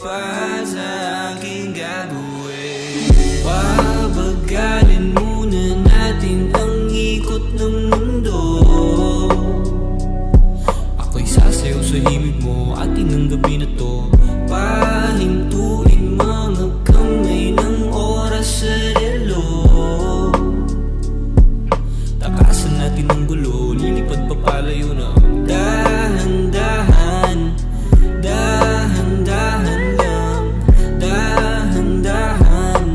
pa sa aking gagawin. Pabagalin muna natin ang ikot ng mundo. Ako'y sasayaw sa himig mo ating ang gabi na to. Pahintuin mga kamay ng oras sa relo. Takasan natin ang gulo, lilipad pa palayo na. Dahan-dahan, dahan-dahan lang. Dahan-dahan,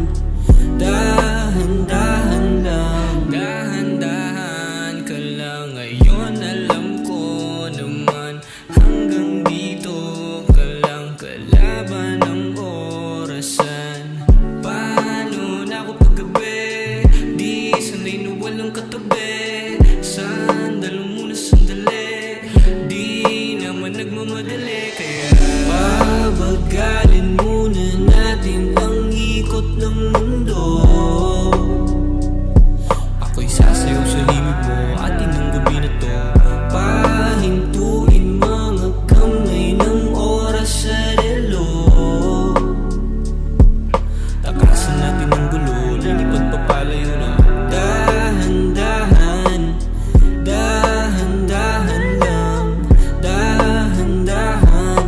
dahan-dahan lang. Dahan-dahan ka lang. Ngayon alam ko naman hanggang dito ka lang. Kalaban ng orasan. Paano na ako paggabi? Di sanay na walang katabi. Sandalo muna sandali. Di naman nagmamadali. Kaya pabagalin muna natin ang ikot ng mundo. Ako'y sasayaw sa himig mo ating ang gabi na to. Pahintuin mga kamay ng oras sa relo. Takasan natin ang gulo, lilipad pa palayo na. Dahan-dahan, dahan-dahan lang. Dahan-dahan,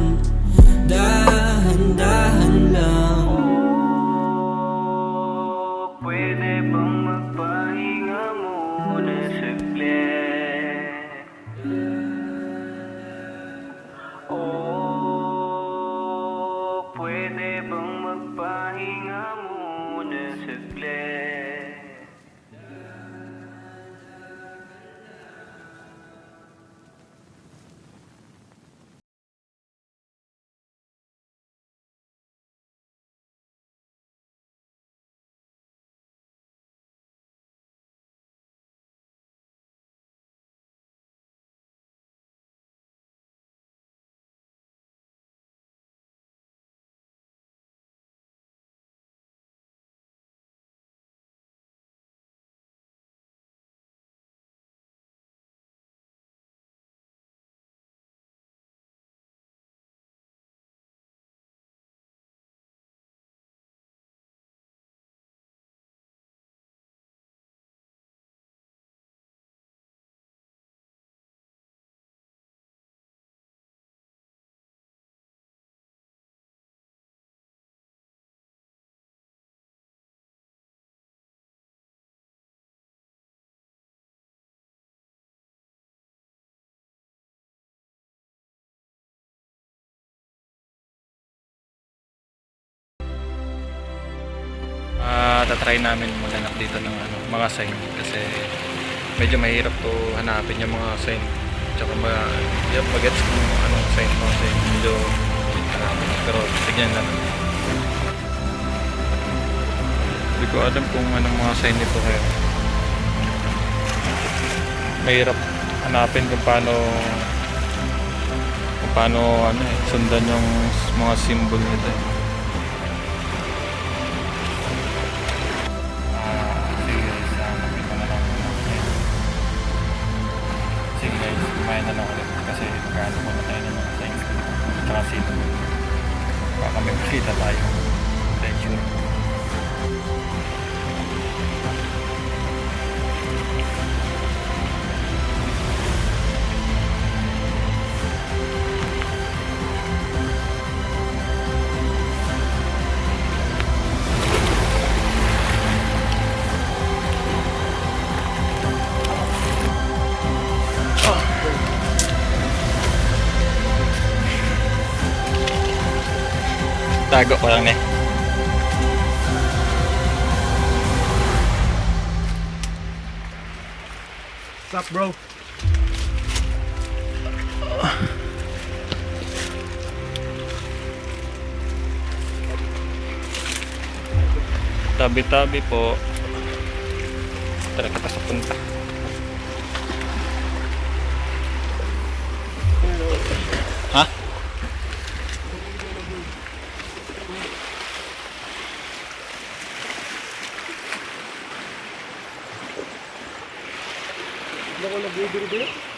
dahan-dahan lang. Pwede bang magpahinga muna saglit? Oh, pwede bang magpahinga muna saglit? Tatry namin maghanap dito ng mga sign kasi medyo mahirap to hanapin yung mga sign tsaka mag-gets kung anong sign mo kasi medyo pero tignan natin. Hindi ko alam kung anong mga sign nito kaya mahirap hanapin kung paano sundan yung mga symbol nito. Kumain na lang ulit kasi magkano ko na tayo ng mga things tsaka sino baka may makita tayo lecture. Tago ko lang eh. What's up, bro? Tabi-tabi po. Tara kita sa punta. Ha? Ano ko nag-video?